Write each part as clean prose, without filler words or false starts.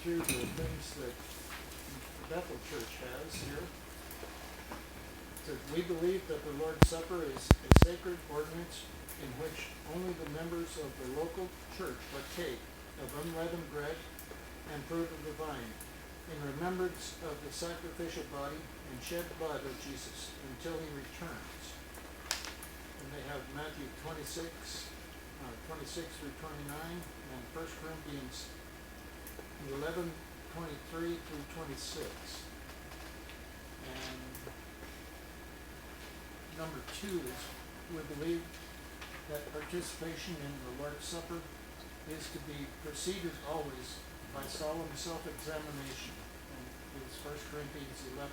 through the things that Bethel Church has here. It says, we believe that the Lord's Supper is a sacred ordinance in which only the members of the local church partake of unleavened bread and fruit of the vine, in remembrance of the sacrificial body and shed blood of Jesus until he returns. And they have Matthew 26 through 29, and 1 Corinthians 11, 23 through 26. And number 2 is, we believe that participation in the Lord's Supper is to be preceded always by solemn self-examination. And it is 1 Corinthians 11,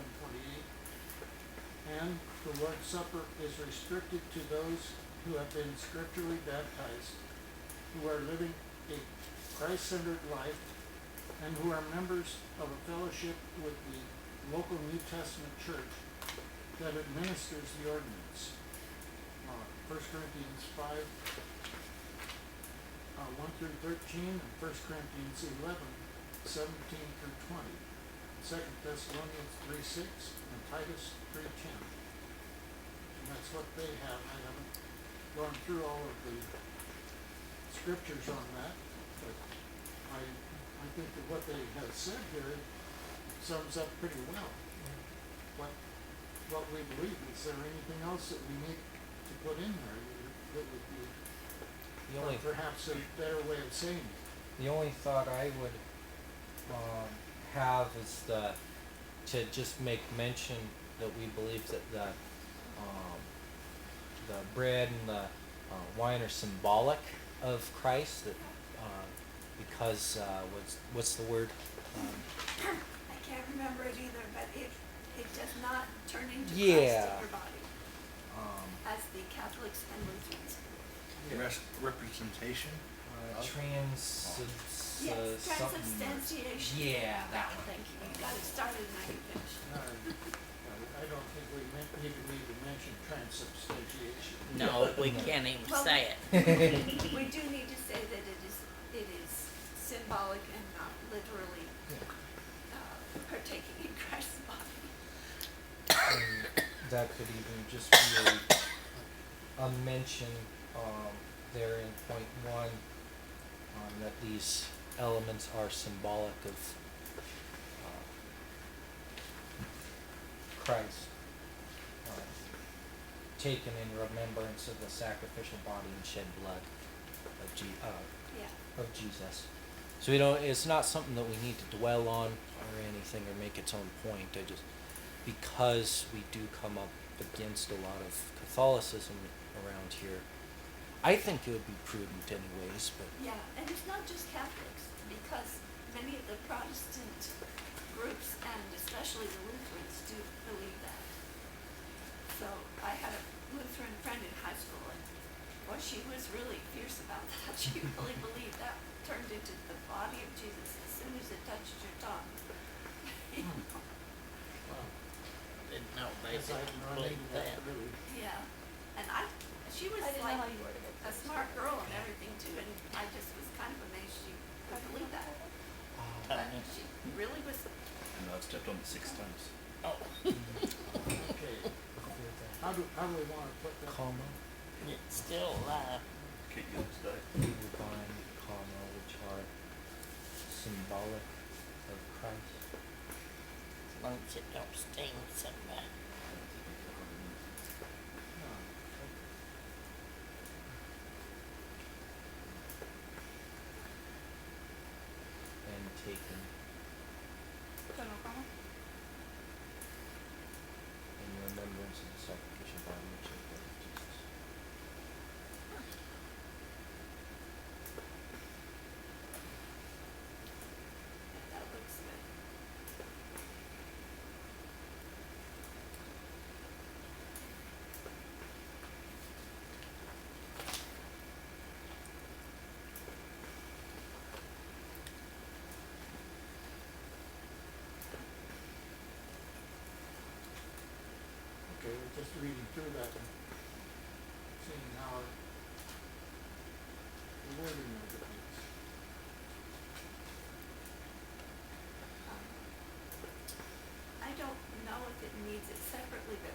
28. And the Lord's Supper is restricted to those who have been scripturally baptized, who are living a Christ-centered life, and who are members of a fellowship with the local New Testament church that administers the ordinance. 1 Corinthians 5, 1 through 13, and 1 Corinthians 11, 17 through 20, 2 Thessalonians 3, 6, and Titus 3, 10. And that's what they have. I haven't gone through all of the scriptures on that, but I think that what they have said here sums up pretty well what we believe. Is there anything else that we need to put in there that would be perhaps a better way of saying it? The only thought I would have is to just make mention that we believe that the bread and the wine are symbolic of Christ. That because what's the word? I can't remember it either, but it does not turn into Christ in your body, as the Catholics and Lutherans believe. Representation? Yes, transubstantiation. Yeah, that one. Thank you. You got it started and I can finish. I don't think we even need to mention transubstantiation. No, we can't even Well, say it. We do need to say that it is symbolic and not literally partaking in Christ's body. And that could even just be a mention there in point 1 that these elements are symbolic of Christ, taken in remembrance of the sacrificial body and shed blood of Jesus. So it's not something that we need to dwell on or anything or make its own point. Because we do come up against a lot of Catholicism around here, I think it would be prudent anyways, but Yeah, and it's not just Catholics, because many of the Protestant groups, and especially the Lutherans, do believe that. So I had a Lutheran friend in high school, and well, she was really fierce about that. She really believed that turned into the body of Jesus as soon as it touched your tongue. Wow. Didn't know they Yes, I didn't haven't run believe into that. that really. Yeah, and she was I didn't like know how you worded it. a smart girl and everything too, and I just was kind of amazed she could believe that. But she really was. No, I've stepped on it 6 times. Oh, Okay. How do we want to put that? comma, it's still alive. Can't get it today. divine, comma, which are symbolic of Christ. As long as it don't sting somebody. And taken General comment? in remembrance of the sacrificial body and shed blood of Jesus. That looks good. Okay, we're just reading through that and seeing how the wording of it is. reads it separately, but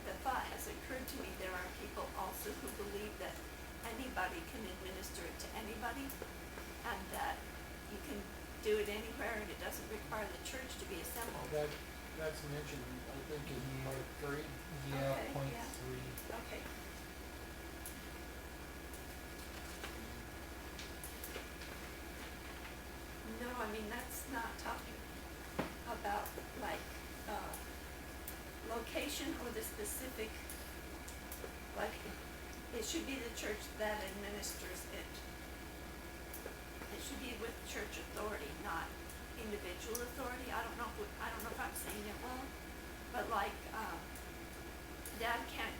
the thought has occurred to me, there are people also who believe that anybody can administer it to anybody, and that you can do it anywhere and it doesn't require the church to be assembled. That's mentioned, I think, in part 3. Yeah, Okay, point yeah. 3. Okay. No, I mean, that's not talking about like, location or the specific, like, it should be the church that administers it. It should be with church authority, not individual authority. I don't know if I'm saying it well, but like, Dad can't,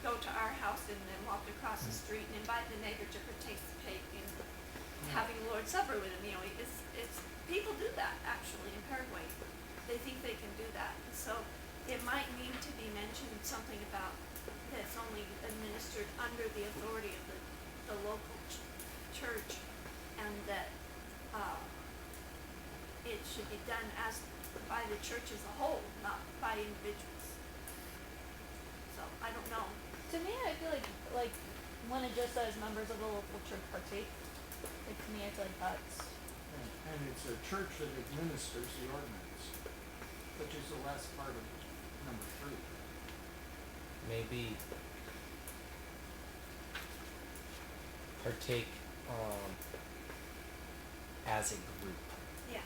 go to our house and then walk across the street and invite the neighbor to participate in having Lord's Supper with him. It's people do that actually in Paraguay. They think they can do that. And so it might need to be mentioned something about that it's only administered under the authority of the local church, and that it should be done as by the church as a whole, not by individuals. So I don't know. To me, I feel like when it just says members of the local church partake, like to me, I feel like that's And it's a church that administers the ordinance, which is the last part of number 3. Maybe partake as a group. Yeah.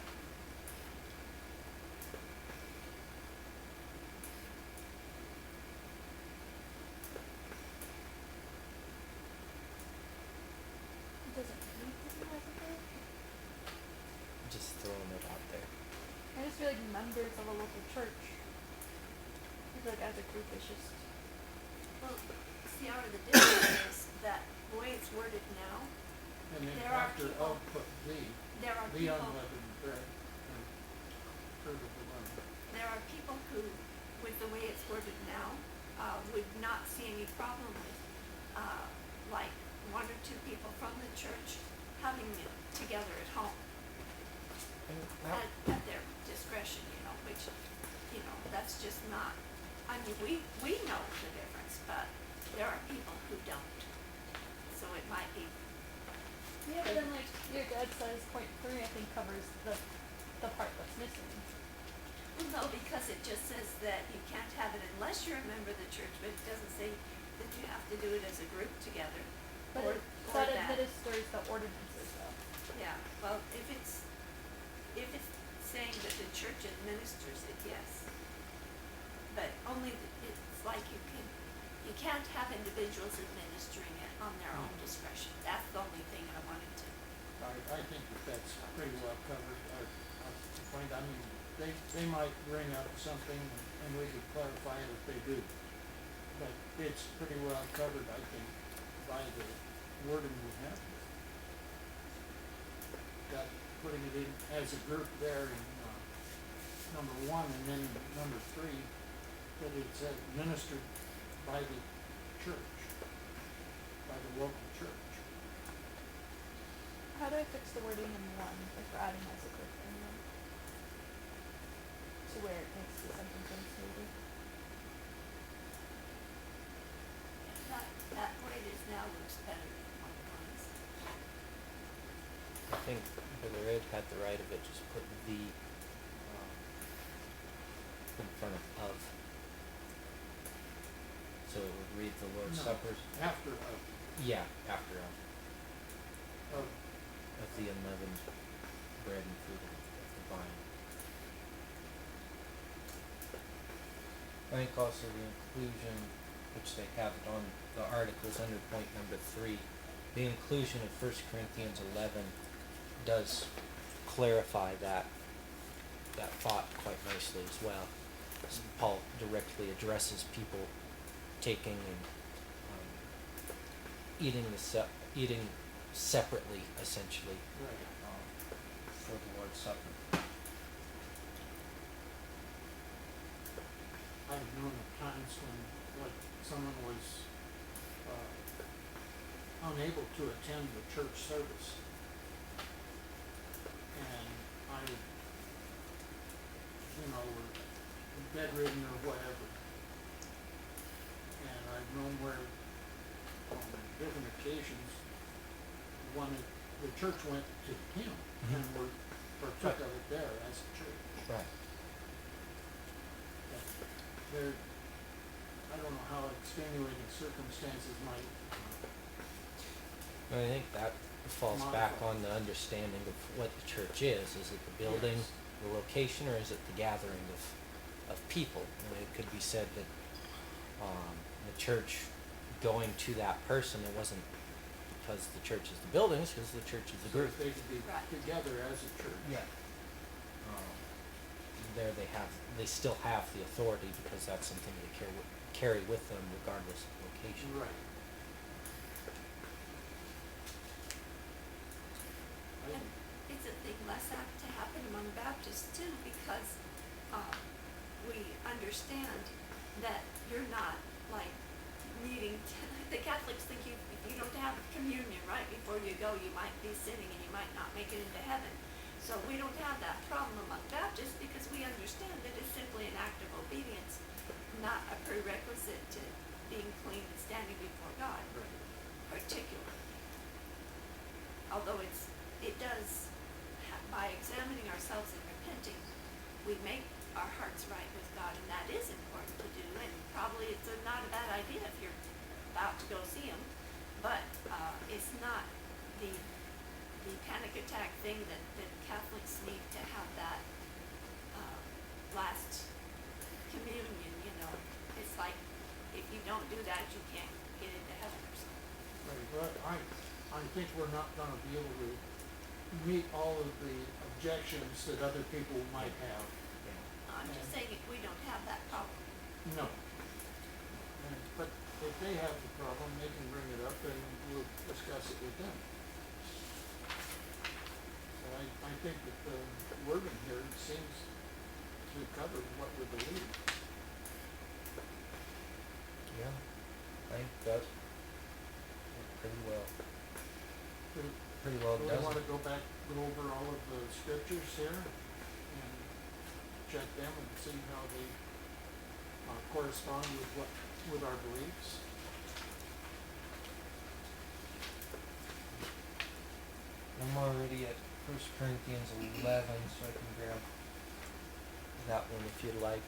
it doesn't need to be as a group. Just throwing it out there. I just feel like members of a local church. I feel like as a group, it's just Well, see, the difference is that the way it's worded now, And then There are after people- of put the there are the people. unleavened bread and fruit of the womb. There are people who, with the way it's worded now, would not see any problem with, like, 1 or 2 people from the church having it together at home And that, at their discretion, which, that's just not, I mean, we know the difference, but there are people who don't. So it might be, yeah. But then like your dad says, point 3 I think covers the part that's missing. no, because it just says that you can't have it unless you're a member of the church, but it doesn't say that you have to do it as a group together. But Or- it or that that. administers the ordinances though. Yeah, well, if it's saying that the church administers it, yes. But only, it's like you can't have individuals administering it on their own discretion. That's the only thing I wanted to. I think that's pretty well covered. I mean, they might bring up something and we could clarify it if they do. But it's pretty well covered, I think, by the wording we have here. Got putting it in as a group there in number 1, and then number 3, that it's administered by the church, by the local church. How do I fix the wording in 1 if we're adding as a group in 1? To where it makes the sentence unsmoother. That way it is now looks better than what it was. I think Brother Ed had the right of it, just put the in front of. So it would read the Lord's No, Supper. After Yeah, after of of the unleavened bread and fruit of the vine. I think also the inclusion, which they have it on the articles under point number 3, the inclusion of 1 Corinthians 11 does clarify that thought quite nicely as well. As Paul directly addresses people taking and eating eating separately, essentially, right. for the Lord's Supper. I've known of times when, like, someone was unable to attend the church service, and I, bedridden or whatever. And I've known where, on different occasions, the church went to him and partook of it there as a church. Right. But there, I don't know how extenuating circumstances might, I think that falls back Modify. on the understanding of what the church is. Is it the building, Yes. the location, or is it the gathering of people? And it could be said that the church going to that person, it wasn't because the church is the building, it's because the church is the so group. that they could be Right. together as a church. Yeah. There they still have the authority because that's something they carry with them regardless of location. Right. And it's a thing less apt to happen among Baptists too, because, we understand that you're not like needing to, the Catholics think if you don't have communion right before you go, you might be sinning and you might not make it into heaven. So we don't have that problem among Baptists because we understand that it's simply an act of obedience, not a prerequisite to being clean and standing before God, particularly. Although it does, by examining ourselves and repenting, we make our hearts right with God, and that is important to do, and probably it's not a bad idea if you're about to go see Him, but it's not the panic attack thing that Catholics need to have that last communion, you know. It's like, if you don't do that, you can't get into heaven or something. Right, but I think we're not gonna be able to meet all of the objections that other people might have. I'm just saying if we don't have that problem. No. But if they have the problem, they can bring it up and we'll discuss it with them. So I think that the wording here seems to cover what we believe. Yeah, I think that pretty well Do does we it. wanna go over all of the scriptures here and check them and see how they correspond with our beliefs? I'm already at 1 Corinthians 11, so I can grab that one if you'd like.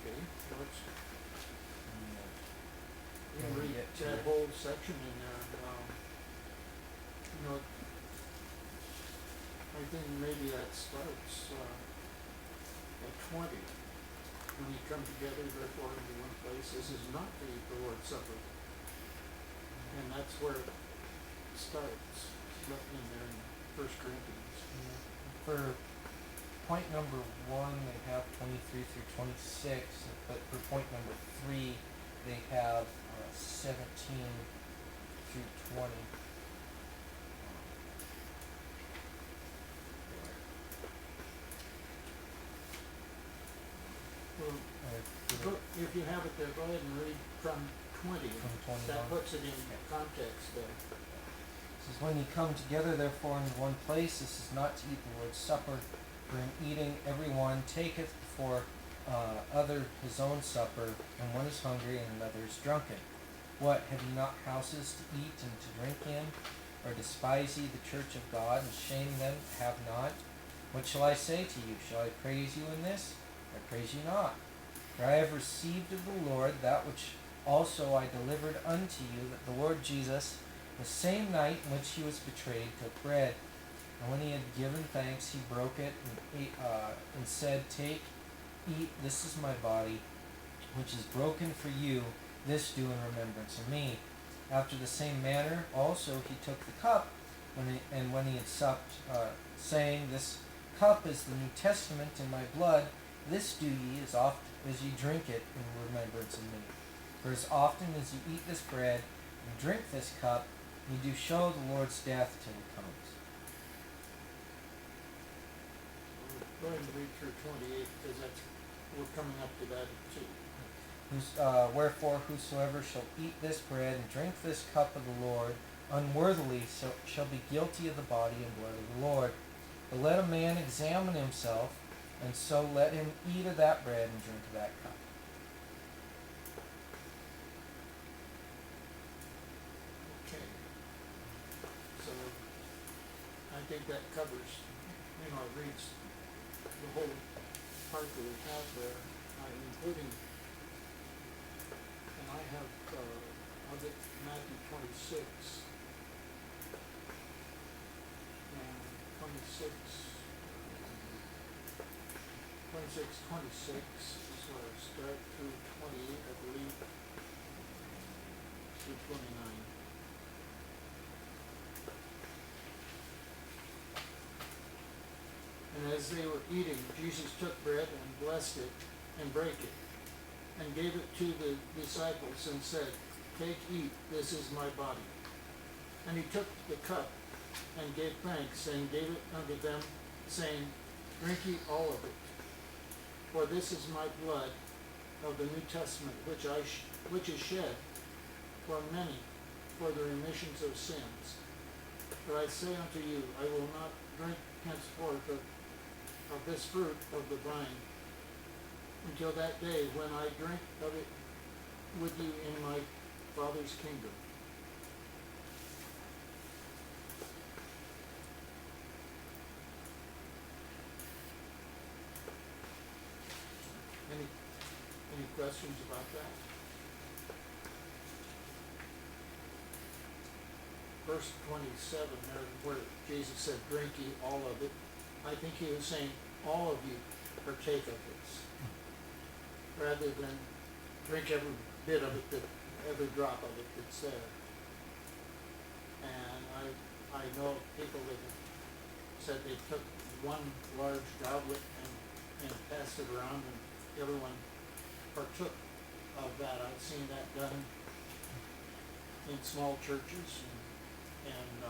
Okay, let's, And, you can when we read get to that it. whole section in there, you know, I think maybe that starts, at 20. When you come together, therefore, into one place, this is not the Lord's Supper. And that's where it starts, left in there in 1 Corinthians. For point number 1, they have 23 through 26, but for point number 3, they have 17 through 20. Well, From if you have it there, go ahead and read from 20. 21. That puts it in context there. It says, when you come together, therefore, in one place, this is not to eat the Lord's Supper, for in eating every one taketh before other his own supper, and one is hungry and another is drunken. What, have ye not houses to eat and to drink in? Or despise ye the church of God, and shame them that have not? What shall I say to you? Shall I praise you in this? I praise you not. For I have received of the Lord that which also I delivered unto you, that the Lord Jesus, the same night in which he was betrayed, took bread. And when he had given thanks, he broke it and said, take, eat, this is my body, which is broken for you. This do in remembrance of me. After the same manner also he took the cup, when he had supped, saying, this cup is the New Testament in my blood. This do ye as oft as ye drink it in remembrance of me. For as often as ye eat this bread and drink this cup, ye do show the Lord's death till he comes. Go ahead and read through 28, because we're coming up to that too. Wherefore whosoever shall eat this bread and drink this cup of the Lord unworthily shall be guilty of the body and blood of the Lord. But let a man examine himself, And so let him eat of that bread and drink of that cup. Okay. So I think that covers, it reads the whole part that we have there, including, and I have, I'll get Matthew 26. And 26, 26 is where I start through 28, I believe, through 29. And as they were eating, Jesus took bread and blessed it and brake it and gave it to the disciples and said, "Take, eat, this is my body." And he took the cup and gave thanks and gave it unto them, saying, "Drink ye all of it, for this is my blood of the New Testament, which is shed for many for the remissions of sins. But I say unto you, I will not drink henceforth of this fruit of the vine until that day when I drink of it with you in my Father's kingdom." Any questions about that? Verse 27, there where Jesus said, "Drink ye all of it," I think he was saying, all of you partake of this, rather than drink every bit of it, every drop of it that's there. And I know people that have said they took one large goblet and passed it around, and everyone partook of that. I've seen that done in small churches and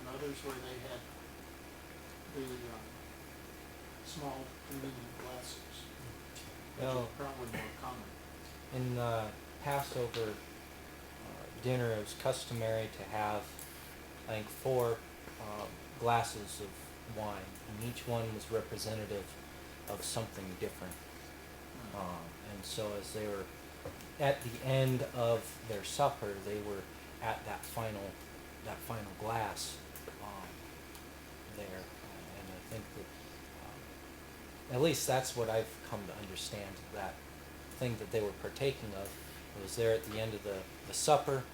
others where they had the small communion glasses, which Well, is probably more common. in the Passover dinner, it was customary to have, I think, 4 glasses of wine, and each one was representative of something different. And so as they were at the end of their supper, they were at that final glass there, and I think that at least that's what I've come to understand. That thing that they were partaking of was there at the end of the supper.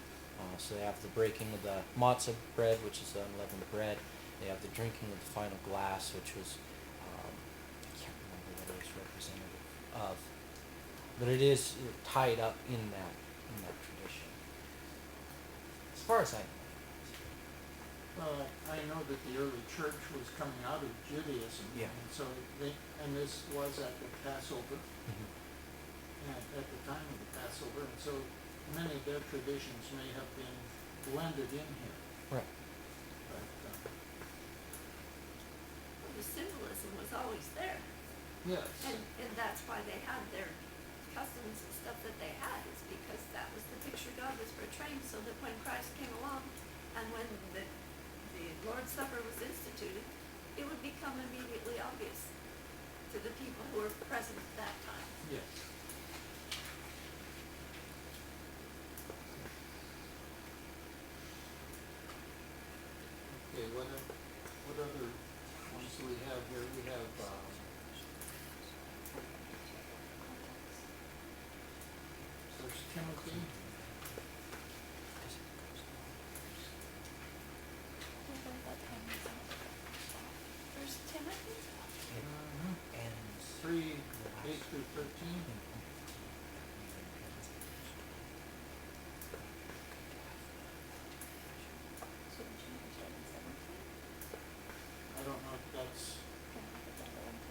So they have the breaking of the matzah bread, which is the unleavened bread. They have the drinking of the final glass, which was I can't remember what it was representative of, but it is tied up in that tradition, as far as I know. I know that the early church was coming out of Judaism. Yeah. And so and this was at the Passover, at the time of the Passover, and so many of their traditions may have been blended in here. Right. But, The symbolism was always there, yes. and that's why they had their customs and stuff that they had, is because that was the picture God was portraying, so that when Christ came along and when the Lord's Supper was instituted, it would become immediately obvious to the people who were present at that time. Yes. Okay, what other ones do we have here? We have, First Timothy. First Timothy? And 3:8-13. I don't know if that's,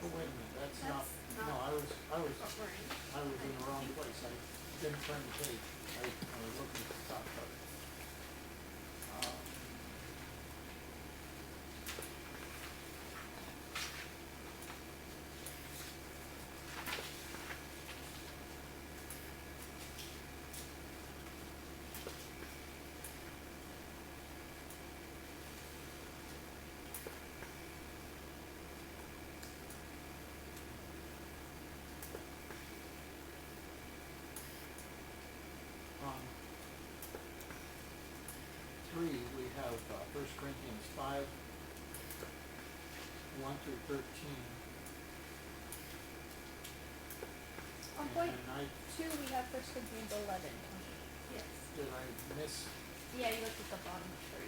oh, wait a minute, that's not, That's no, not I was what we're in. in the wrong place. I didn't turn the page. I was looking at the top part. of, 1 Corinthians 5, 1 through 13. On point And I, 2, we have 1 Corinthians 11:28. Yes. did I miss, Yeah, you looked at the bottom 3.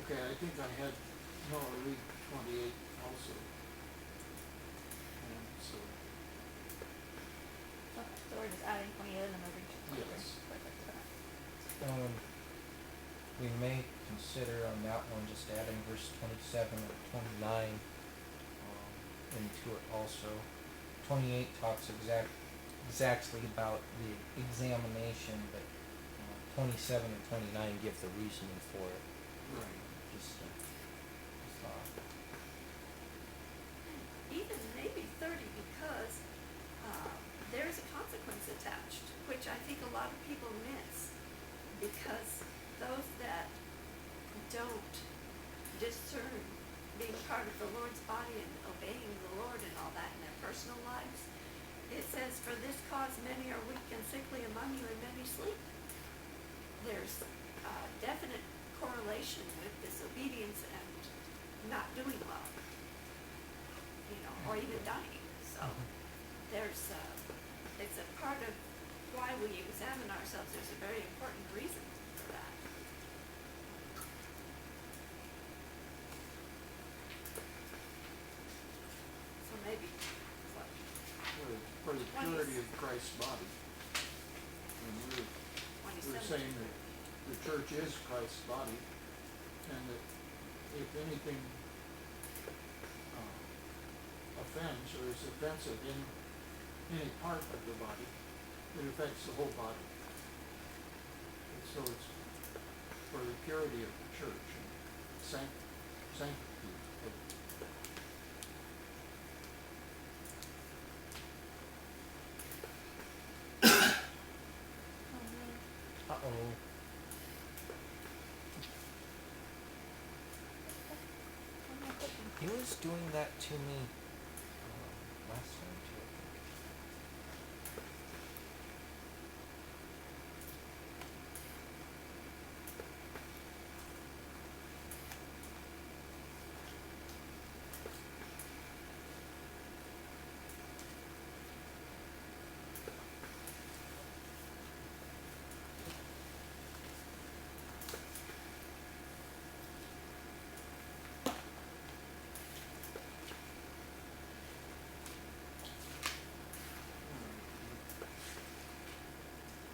okay, I think I had, no, I read 28 also. And so, Okay, so we're just adding 28 and then moving to 23. Yes. Perfect, okay. We may consider on that one just adding verse 27 or 29 into it also. 28 talks exactly about the examination, but 27 and 29 give the reasoning for it. right. Just thought. Even maybe 30, because there is a consequence attached, which I think a lot of people miss. Because those that don't discern being part of the Lord's body and obeying the Lord and all that in their personal lives, it says, "For this cause many are weak and sickly among you, and many sleep." There's a definite correlation with disobedience and not doing well, or even dying. So there's it's a part of why we examine ourselves. There's a very important reason for that. So maybe, what, For the purity of Christ's body. And we're 27? saying that the church is Christ's body, and that if anything offends or is offensive in any part of the body, it affects the whole body. And so it's for the purity of the church and sanctity of Uh-oh. One more question. He was doing that to me last time too, I think.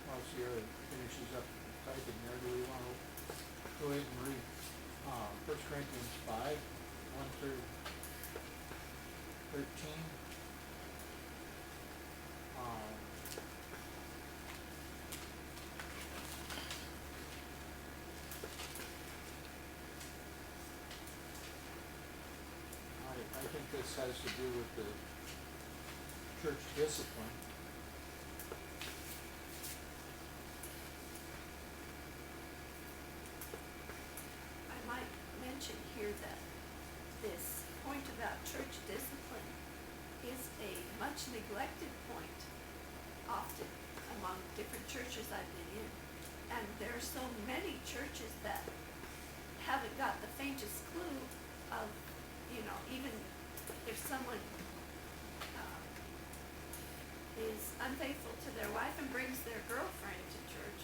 While Sierra finishes up typing there, do we want to go ahead and read 1 Corinthians 5, 1 through 13? I think this has to do with the church discipline. I might mention here that this point about church discipline is a much neglected point often among different churches I've been in. And there are so many churches that haven't got the faintest clue of, even if someone is unfaithful to their wife and brings their girlfriend to church,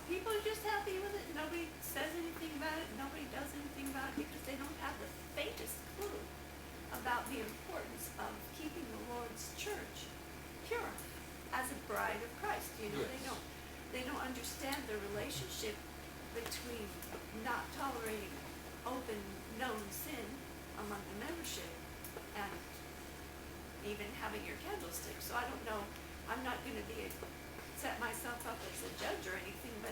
people are just happy with it. Nobody says anything about it. Nobody does anything about it because they don't have the faintest clue about the importance of keeping the Lord's church pure as a bride of Christ. Yes. They don't understand the relationship between not tolerating open, known sin among the membership and even having your candlestick. So I don't know, I'm not going to set myself up as a judge or anything, but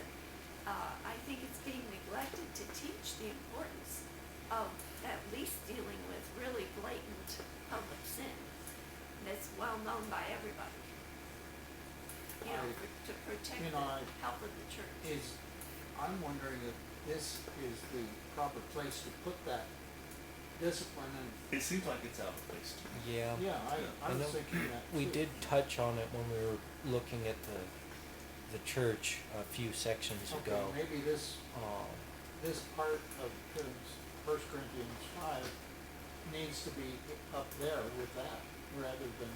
I think it's being neglected to teach the importance of at least dealing with really blatant public sin that's well known by everybody. To protect the health of the church. I'm wondering if this is the proper place to put that discipline and, It seems like it's out of place to me. Yeah. yeah, I I was know thinking that we too. did touch on it when we were looking at the church a few sections Okay, ago. maybe this, this part of First Corinthians 5 needs to be up there with that, rather than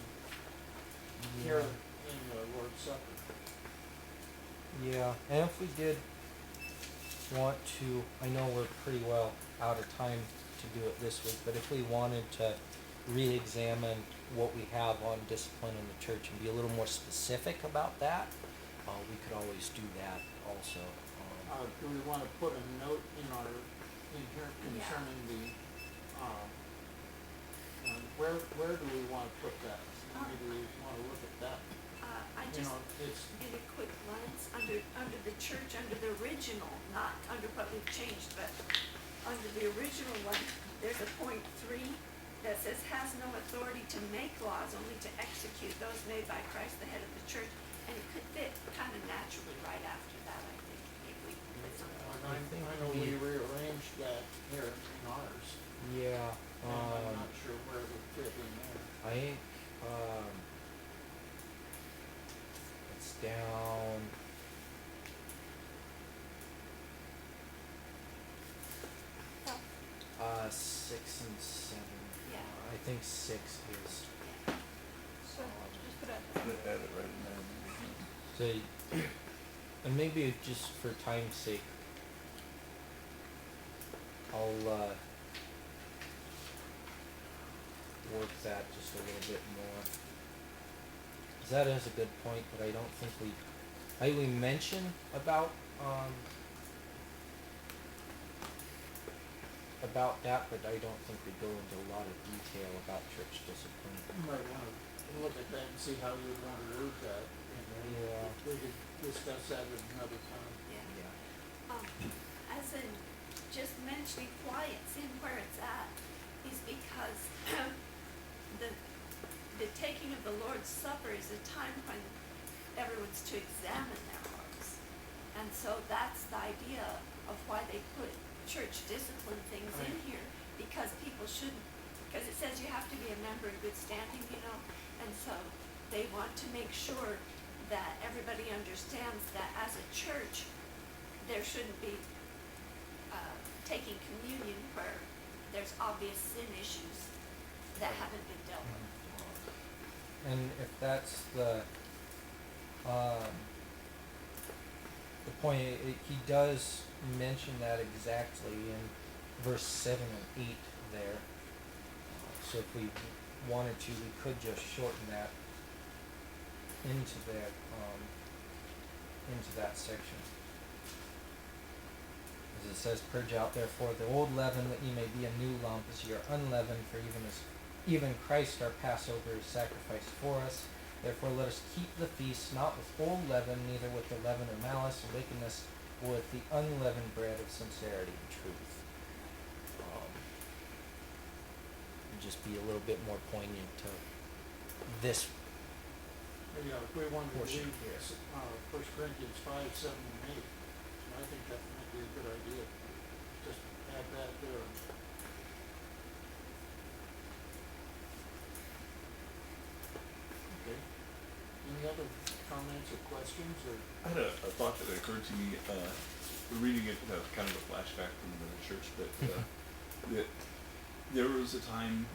here in the Lord's Supper. Yeah, and if we did want to, I know we're pretty well out of time to do it this week, but if we wanted to re-examine what we have on discipline in the church and be a little more specific about that, we could always do that also. Do we wanna put a note in here concerning the, where do we wanna put that? Maybe we wanna look at that, I you just know, it's, did a quick glance under the church, under the original, not under what we've changed, but under the original one, there's a point 3 that says has no authority to make laws, only to execute those made by Christ, the head of the church, and it could fit kind of naturally right after that, I think, if we put something like that. I know we rearranged that here in ours, Yeah, and I'm not sure where it would fit in there. I think, it's down. Oh, 6 and 7. Yeah. I think 6 is. yeah. So, just put it. Put it right in there. So, and maybe just for time's sake, I'll work that just a little bit more. 'Cause that is a good point, but I don't think we mention about that, but I don't think we go into a lot of detail about church discipline. You might wanna look at that and see how you would wanna root that, and then Yeah. we could discuss that at another time. Yeah. Yeah. As in, just mentioning why it's in where it's at is because the taking of the Lord's Supper is a time when everyone's to examine their hearts. And so that's the idea of why they put church discipline things in Right. here, because people shouldn't, because it says you have to be a member in good standing, you know, and so they want to make sure that everybody understands that as a church, there shouldn't be taking communion where there's obvious sin issues that haven't been dealt with. And if that's the point, he does mention that exactly in verse 7 and 8 there. So if we wanted to, we could just shorten that into that section. As it says, purge out therefore the old leaven, that ye may be a new lump, as ye are unleavened, for even Christ our Passover is sacrificed for us. Therefore let us keep the feast, not with old leaven, neither with the leaven of malice and wickedness, but with the unleavened bread of sincerity and truth. And just be a little bit more poignant to this. Yeah, if we wanted to Portion read, here. 1 Corinthians 5, 7, and 8, I think that might be a good idea, just add that there. Okay, any other comments or questions, or? I had a thought that occurred to me, reading it, kind of a flashback from the church, but that there was a time,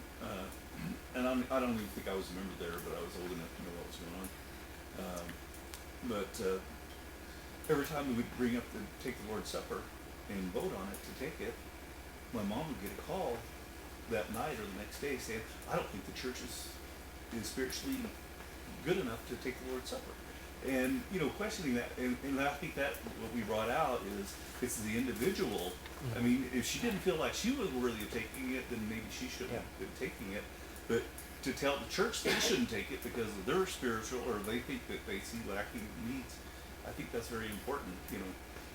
and I don't even think I was a member there, but I was old enough to know what was going on. But every time we would bring up take the Lord's Supper and vote on it to take it, my mom would get a call that night or the next day saying, I don't think the church is spiritually good enough to take the Lord's Supper. And, questioning that, and I think that what we brought out is, it's the individual. I mean, if she didn't feel like she was worthy of taking it, then maybe she shouldn't have been taking it. But to tell the church they shouldn't take it because of their spiritual, or they think that they see lacking needs, I think that's very important,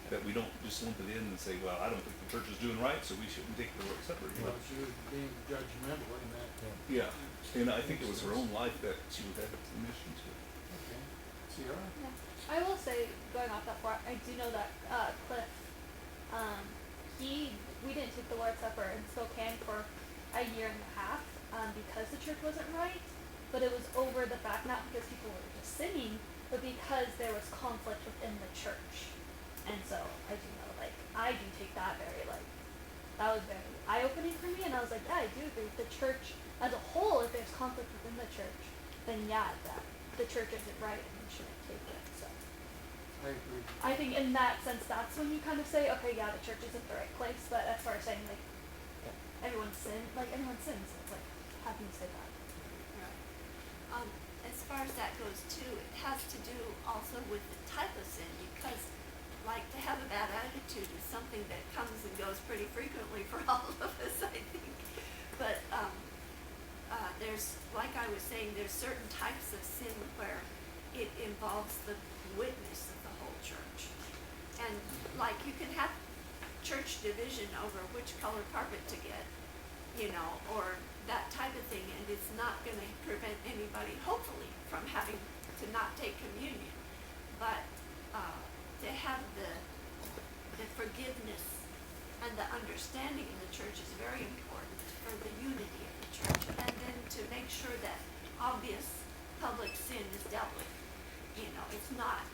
that we don't just lump it in and say, well, I don't think the church is doing right, so we shouldn't take the Lord's Supper. Well, she was being judgmental in that. Yeah, and I think it was her own life that she would have permission to. Okay, Sierra? Yeah. I will say, going off that part, I do know that Cliff, we didn't take the Lord's Supper in Spokane for a year and a half because the church wasn't right, but it was over the fact, not because people were just sinning, but because there was conflict within the church. And so I do know, I do take that very like, that was very eye-opening for me, and I was like, yeah, I do agree. The church as a whole, if there's conflict within the church, then yeah, that the church isn't right and we shouldn't take it. So I agree. I think in that sense, that's when you kind of say, okay, yeah, the church isn't the right place. But as far as saying like everyone sins, it's like, how can you say that? Right. As far as that goes too, it has to do also with the type of sin, because like to have a bad attitude is something that comes and goes pretty frequently for all of us, I think. But there's, like I was saying, there's certain types of sin where it involves the witness of the whole church. And like you can have church division over which color carpet to get, or that type of thing, and it's not going to prevent anybody, hopefully, from having to not take communion. But to have the forgiveness and the understanding in the church is very important for the unity of the church, and then to make sure that obvious public sin is dealt with. It's not.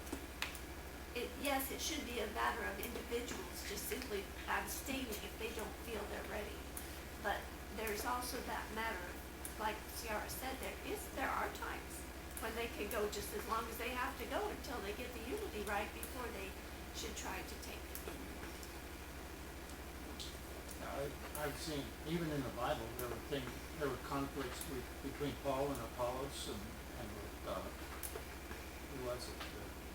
Yes, it should be a matter of individuals just simply abstaining if they don't feel they're ready. But there's also that matter of, like Ciara said, there are times when they can go just as long as they have to go until they get the unity right before they should try to take communion. I've seen, even in the Bible, there were conflicts between Paul and Apollos and who was it?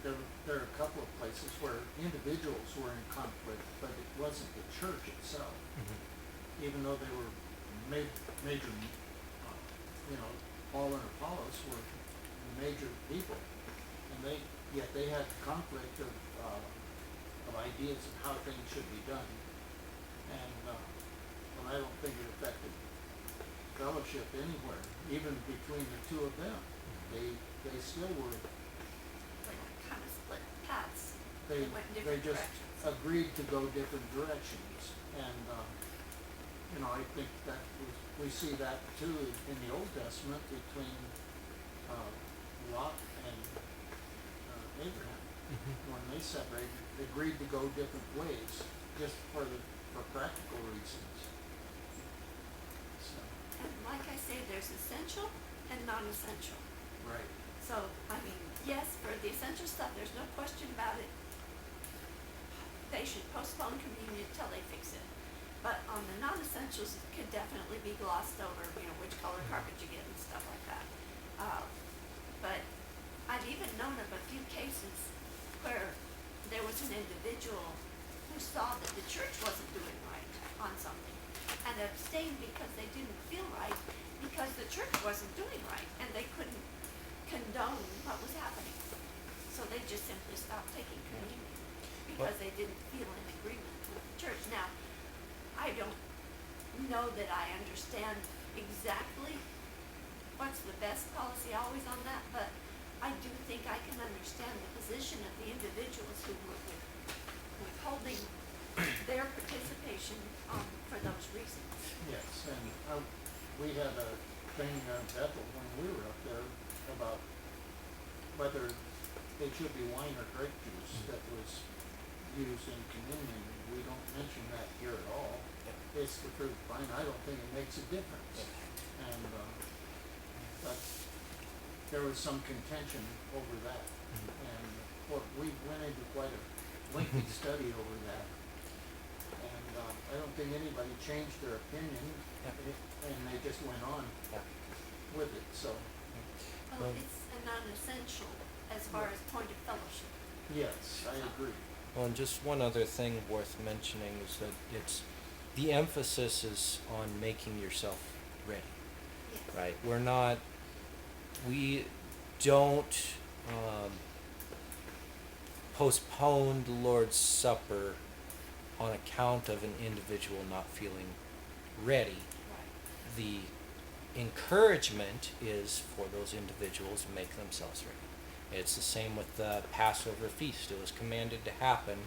There are a couple of places where individuals were in conflict, but it wasn't the church itself. Mm-hmm. Even though they were major, Paul and Apollos were major people, and yet they had conflict of ideas of how things should be done, and I don't think it affected fellowship anywhere, even between the two of them. They still were. Like kind of split paths. They went different just directions. agreed to go different directions, and I think that we see that too in the Old Testament between Lot and Abraham. Mm-hmm. When they separated, they agreed to go different ways just for practical reasons. So, And like I say, there's essential and non-essential. right. So, yes, for the essential stuff, there's no question about it. They should postpone communion until they fix it. But on the non-essentials, it could definitely be glossed over, which color carpet you get and stuff like that. But I've even known of a few cases where there was an individual who saw that the church wasn't doing right on something and abstained because they didn't feel right because the church wasn't doing right and they couldn't condone what was happening. So they just simply stopped taking communion because they didn't feel in agreement with the church. Now, I don't know that I understand exactly what's the best policy always on that, but I do think I can understand the position of the individuals who were withholding their participation for those reasons. Yes, and we had a thing in Bethel when we were up there about whether it should be wine or grape juice that was used in communion. We don't mention that here at all. It's the fruit of vine. I don't think it makes a difference. And but there was some contention over that. And we went into quite a lengthy study over that. And I don't think anybody changed their opinion, and they just went on with it. So, Well, it's a non-essential as far as point of fellowship. yes, I agree. Well, and just one other thing worth mentioning is that the emphasis is on making yourself ready, Yes. right? We don't postpone the Lord's Supper on account of an individual not feeling ready. Right. The encouragement is for those individuals to make themselves ready. It's the same with the Passover feast. It was commanded to happen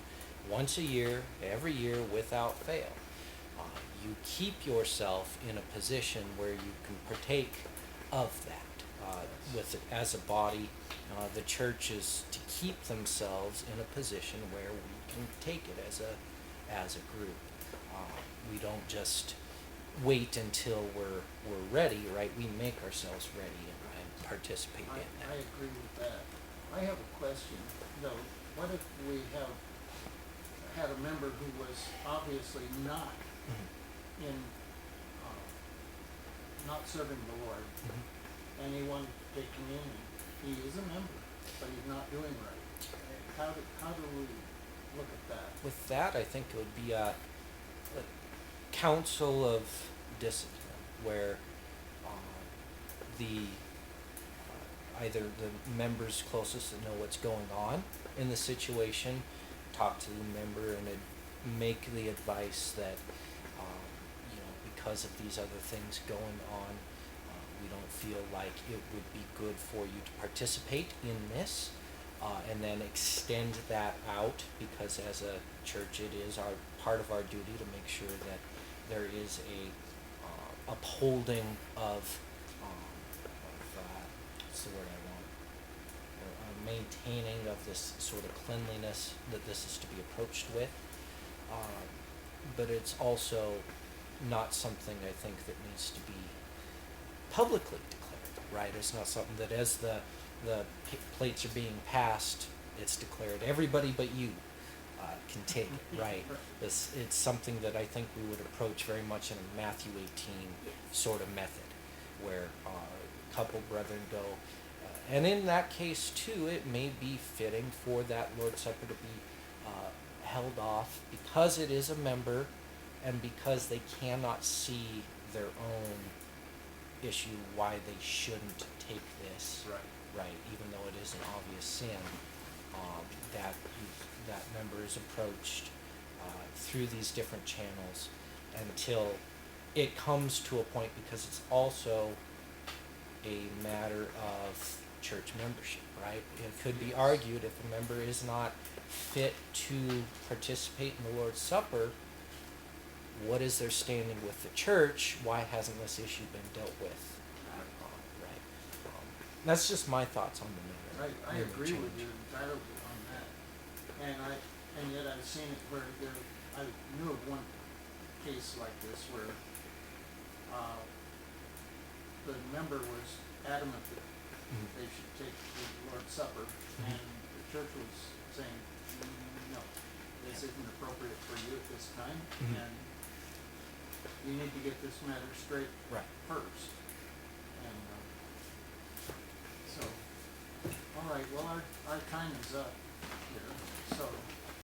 once a year, every year, without fail. You keep yourself in a position where you can partake of that. As a body, the church is to keep themselves in a position where we can take it as as a group. We don't just wait until we're ready, right? We make ourselves ready and participate in I that. agree with that. I have a question, though. What if we have had a member who was obviously not Mhm. in, not serving the Lord, Mhm. and he wanted to take communion? He is a member, but he's not doing right. How do we look at that? With that, I think it would be a council of discipline where the either the members closest that know what's going on in the situation talk to the member and make the advice that because of these other things going on, we don't feel like it would be good for you to participate in this, and then extend that out, because as a church it is our part of our duty to make sure that there is a upholding of what's the word I want? Maintaining of this sort of cleanliness that this is to be approached with. But it's also not something I think that needs to be publicly declared, right? It's not something that as the plates are being passed, it's declared everybody but you can take it, right? It's something that I think we would approach very much in a Matthew 18 sort of method, where a couple brethren go, and in that case too, it may be fitting for that Lord's Supper to be held off because it is a member, and because they cannot see their own issue why they shouldn't take this, right? Even though it is an obvious sin, that member is approached through these different channels until it comes to a point, because it's also a matter of church membership, right? It could be argued if a member is not fit to participate in the Lord's Supper, what is their standing with the church? Why hasn't this issue been dealt with? Right. That's just my thoughts on the matter. I agree with you entirely on that. And yet I've seen it where I knew of one case like this where the member was adamant that they should take the Lord's Supper, and the church was saying, no, this isn't appropriate for you at this time, and you need to get this matter straight first. And so, all right, well, our time is up here, so